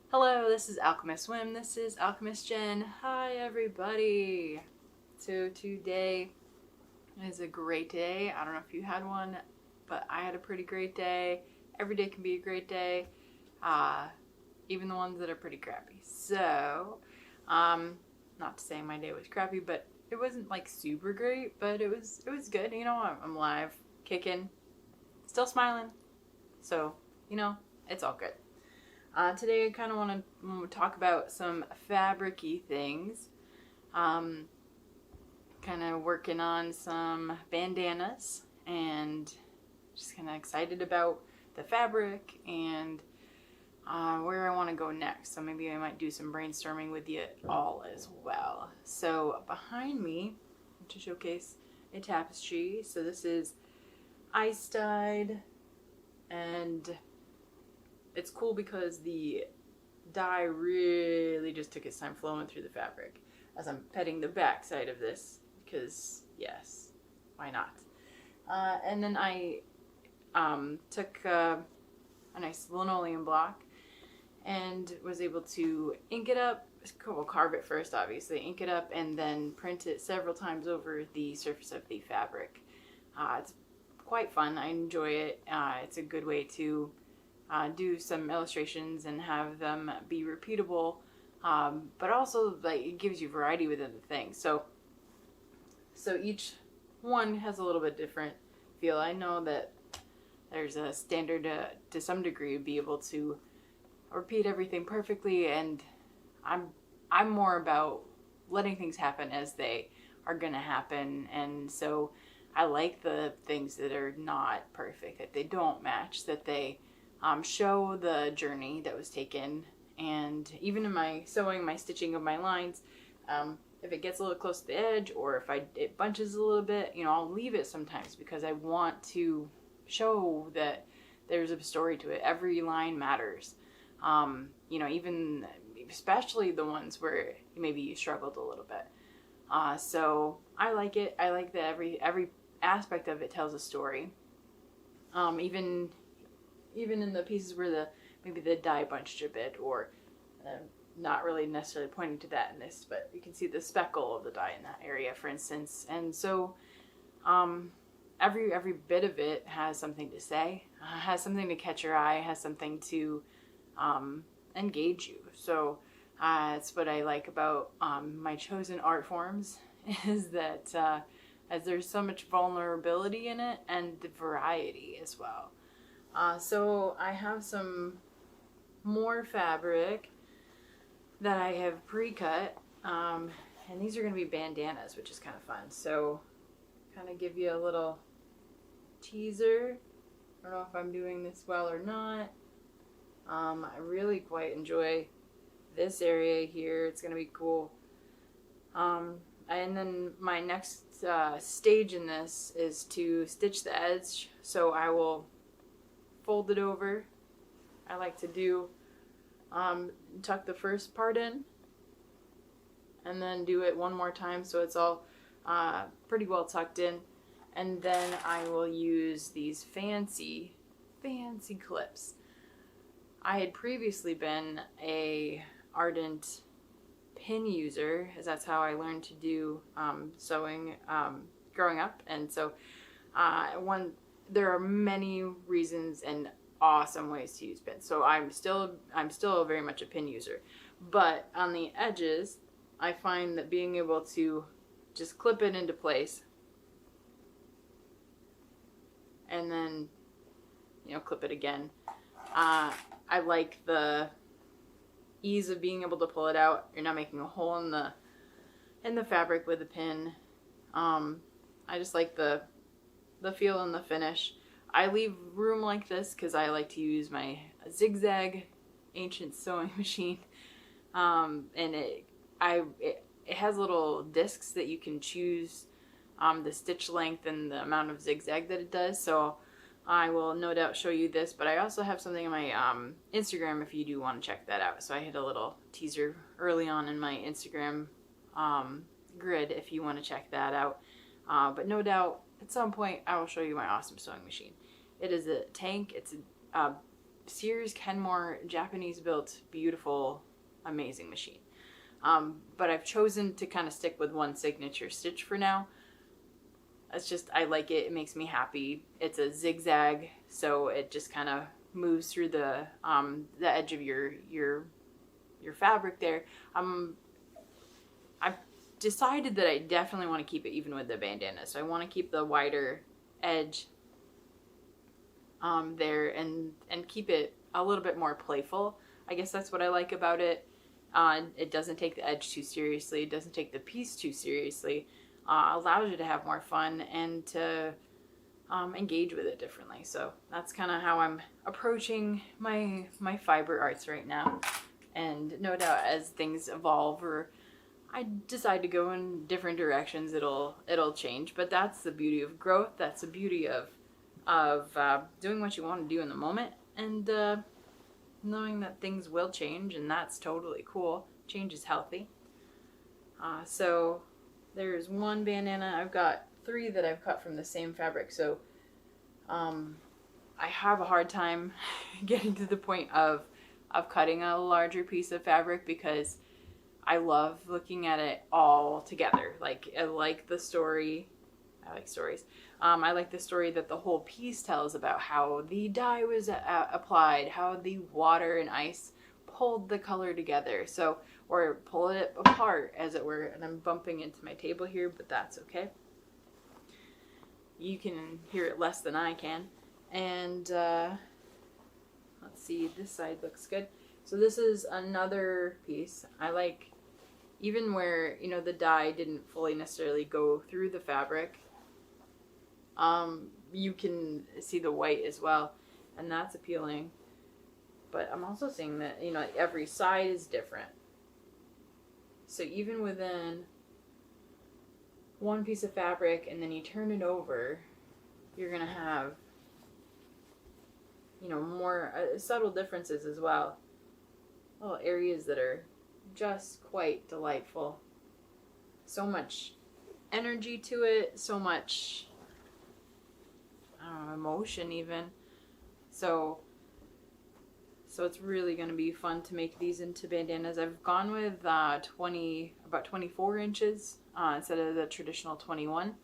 Hello, this is Alchemist Swim. This is Alchemist Jen. Hi, everybody. So today is a great day. I don't know if you had one, but I had a pretty great day. Every day can be a great day, even the ones that are pretty crappy. So, not to say my day was crappy, but it wasn't like super great, but it was good. You know, I'm alive, kicking, still smiling. So, you know, it's all good. Today I kind of want to talk about some fabric-y things. Kind of working on some bandanas and just kind of excited about the fabric and where I want to go next. So maybe I might do some brainstorming with you all as well. So behind me, to showcase a tapestry. So this is ice dyed, and it's cool because the dye really just took its time flowing through the fabric as I'm petting the back side of this, because yes, why not? And then I took a nice linoleum block and was able to ink it up. We'll carve it first, obviously, ink it up, and then print it several times over the surface of the fabric. It's quite fun. I enjoy it. It's a good way to do some illustrations and have them be repeatable, but also like it gives you variety within the thing. So each one has a little bit different feel. I know that there's a standard to some degree, be able to repeat everything perfectly, and I'm more about letting things happen as they are gonna happen. And so I like the things that are not perfect, that they don't match, that they show the journey that was taken. And even in my sewing, my stitching of my lines, if it gets a little close to the edge, or if it bunches a little bit, you know, I'll leave it sometimes because I want to show that there's a story to it. Every line matters. You know, even especially the ones where maybe you struggled a little bit. So I like it. I like that every aspect of it tells a story. Even in the pieces where maybe the dye bunched a bit, or not really necessarily pointing to that in this, but you can see the speckle of the dye in that area, for instance. And so every bit of it has something to say, has something to catch your eye, has something to engage you. So that's what I like about my chosen art forms, is that as there's so much vulnerability in it and the variety as well. So I have some more fabric that I have pre-cut, and these are going to be bandanas, which is kind of fun. So kind of give you a little teaser. I don't know if I'm doing this well or not. I really quite enjoy this area here. It's going to be cool. And then my next stage in this is to stitch the edge. So I will fold it over. I like to do tuck the first part in and then do it one more time so it's all pretty well tucked in, and then I will use these fancy clips. I had previously been a ardent pin user, as that's how I learned to do sewing growing up. And so there are many reasons and awesome ways to use pins. So I'm still very much a pin user. But on the edges, I find that being able to just clip it into place and then, you know, clip it again. I like the ease of being able to pull it out. You're not making a hole in the fabric with a pin. I just like the feel and the finish. I leave room like this because I like to use my zigzag ancient sewing machine, and it has little discs that you can choose the stitch length and the amount of zigzag that it does. So I will no doubt show you this, but I also have something on my Instagram if you do want to check that out. So I hit a little teaser early on in my Instagram grid if you want to check that out. But no doubt at some point I will show you my awesome sewing machine. It is a tank. It's a Sears Kenmore, Japanese built, beautiful, amazing machine. But I've chosen to kind of stick with one signature stitch for now. It's just, I like it. It makes me happy. It's a zigzag, so it just kind of moves through the edge of your fabric there. I've decided that I definitely want to keep it even with the bandana, so I want to keep the wider edge there and keep it a little bit more playful. I guess that's what I like about it. It doesn't take the edge too seriously. It doesn't take the piece too seriously. Allows you to have more fun and to engage with it differently. So that's kind of how I'm approaching my fiber arts right now. And no doubt as things evolve or I decide to go in different directions, it'll change. But that's the beauty of growth. That's the beauty of doing what you want to do in the moment, and knowing that things will change, and that's totally cool. Change is healthy. So there's one bandana. I've got 3 that I've cut from the same fabric, so I have a hard time getting to the point of cutting a larger piece of fabric because I love looking at it all together. Like, I like the story. I like stories. I like the story that the whole piece tells about how the dye was applied, how the water and ice pulled the color together. So, or pull it apart, as it were. And I'm bumping into my table here, but that's okay. You can hear it less than I can. And let's see, this side looks good. So this is another piece. I like, even where, you know, the dye didn't fully necessarily go through the fabric, you can see the white as well, and that's appealing. But I'm also seeing that, you know, every side is different. So even within one piece of fabric and then you turn it over, you're gonna have, you know, more subtle differences as well. Little areas that are just quite delightful. So much energy to it, so much, I don't know, emotion even. So it's really going to be fun to make these into bandanas. I've gone with about 24 inches instead of the traditional 21.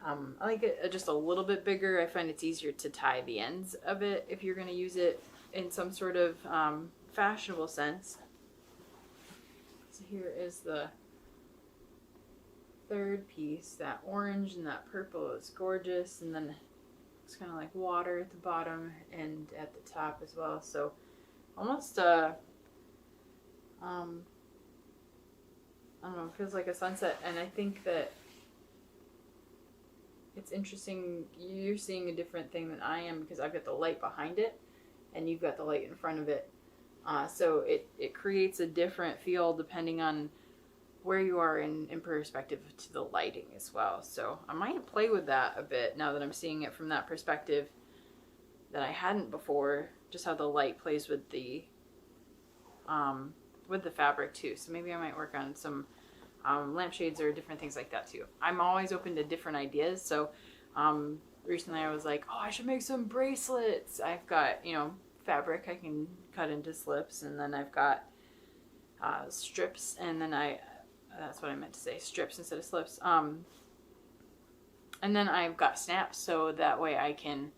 I like it just a little bit bigger. I find it's easier to tie the ends of it if you're going to use it in some sort of fashionable sense. So here is the third piece. That orange and that purple is gorgeous, and then it's kind of like water at the bottom and at the top as well. So almost I don't know, it feels like a sunset. And I think that it's interesting, you're seeing a different thing than I am because I've got the light behind it and you've got the light in front of it. So it creates a different feel depending on where you are in perspective to the lighting as well. So I might play with that a bit now that I'm seeing it from that perspective that I hadn't before, just how the light plays with the fabric too. So maybe I might work on some lampshades or different things like that too. I'm always open to different ideas. So recently I was like, oh, I should make some bracelets. I've got, you know, fabric I can cut into slips, and then I've got strips, and then that's what I meant to say, strips instead of slips. And then I've got snaps, so that way I can,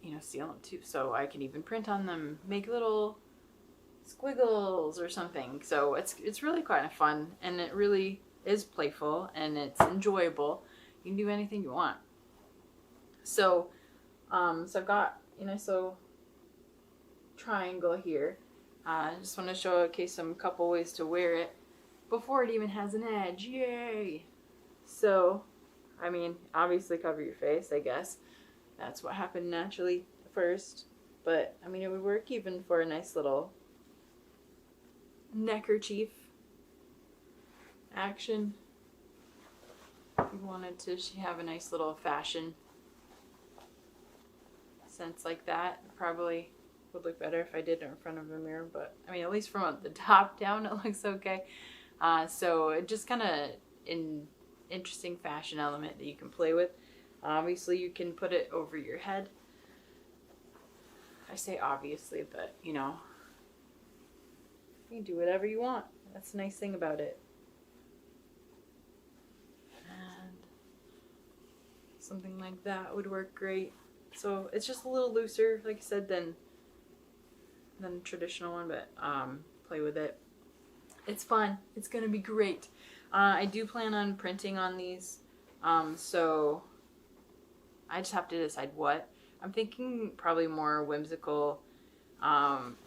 you know, seal them too. So I can even print on them, make little squiggles or something. So it's really kind of fun, and it really is playful, and it's enjoyable. You can do anything you want. So, so I've got, you know, so triangle here. I just want to showcase some couple ways to wear it before it even has an edge. Yay! So, I mean, obviously cover your face, I guess. That's what happened naturally first. But, I mean, it would work even for a nice little neckerchief action. If you wanted to have a nice little fashion sense like that, probably would look better if I did it in front of a mirror, but I mean, at least from the top down it looks okay. So it just kind of an interesting fashion element that you can play with. Obviously you can put it over your head. I say obviously, but you know, you can do whatever you want. That's the nice thing about it. And something like that would work great. So it's just a little looser, like I said, than the traditional one, but play with it. It's fun. It's gonna be great. I do plan on printing on these, so I just have to decide what. I'm thinking probably more whimsical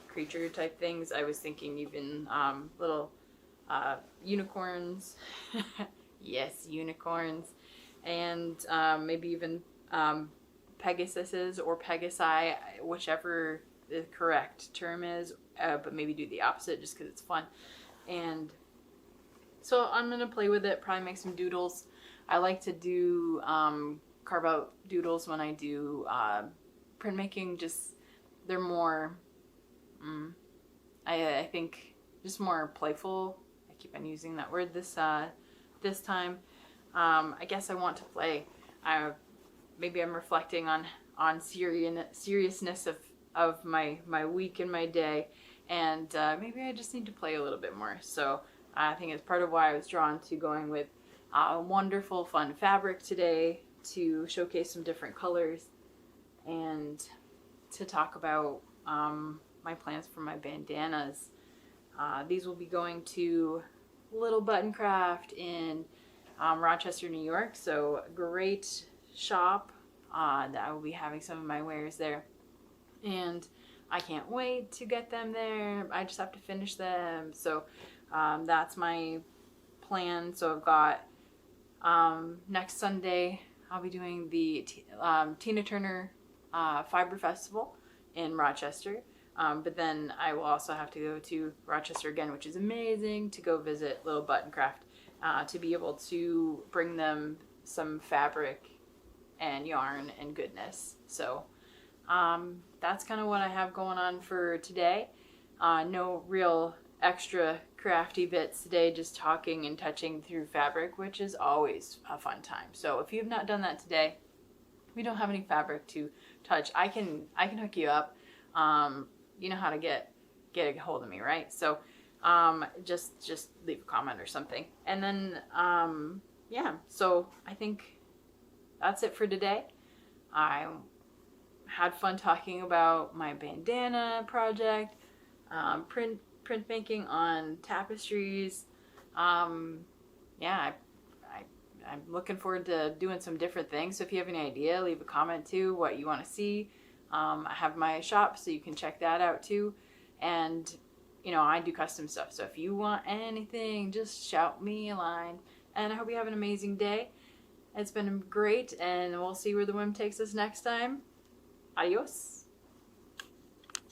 creature type things. I was thinking even little unicorns. Yes, unicorns. And maybe even Pegasuses or Pegasi, whichever the correct term is, but maybe do the opposite just because it's fun. And so I'm going to play with it, probably make some doodles. I like to do carve out doodles when I do printmaking. Just they're more, I think, just more playful. I keep on using that word this time. I guess I want to play. Maybe I'm reflecting on seriousness of my week and my day, and maybe I just need to play a little bit more. So I think it's part of why I was drawn to going with wonderful, fun fabric today to showcase some different colors and to talk about my plans for my bandanas. These will be going to Little Button Craft in Rochester, New York. So great shop that I will be having some of my wares there. And I can't wait to get them there. I just have to finish them. So that's my plan. So I've got next Sunday I'll be doing the Tina Turner Fiber Festival in Rochester. But then I will also have to go to Rochester again, which is amazing, to go visit Little Button Craft, to be able to bring them some fabric and yarn and goodness. So that's kind of what I have going on for today. No real extra crafty bits today, just talking and touching through fabric, which is always a fun time. So if you've not done that today, we don't have any fabric to touch. I can hook you up. You know how to get a hold of me, right? So just leave a comment or something. And then yeah, so I think that's it for today. I had fun talking about my bandana project, printmaking on tapestries. Yeah, I'm looking forward to doing some different things. So if you have any idea, leave a comment too, what you want to see. I have my shop, so you can check that out too. And, you know, I do custom stuff. So if you want anything, just shout me a line. And I hope you have an amazing day. It's been great, and we'll see where the whim takes us next time. Adios.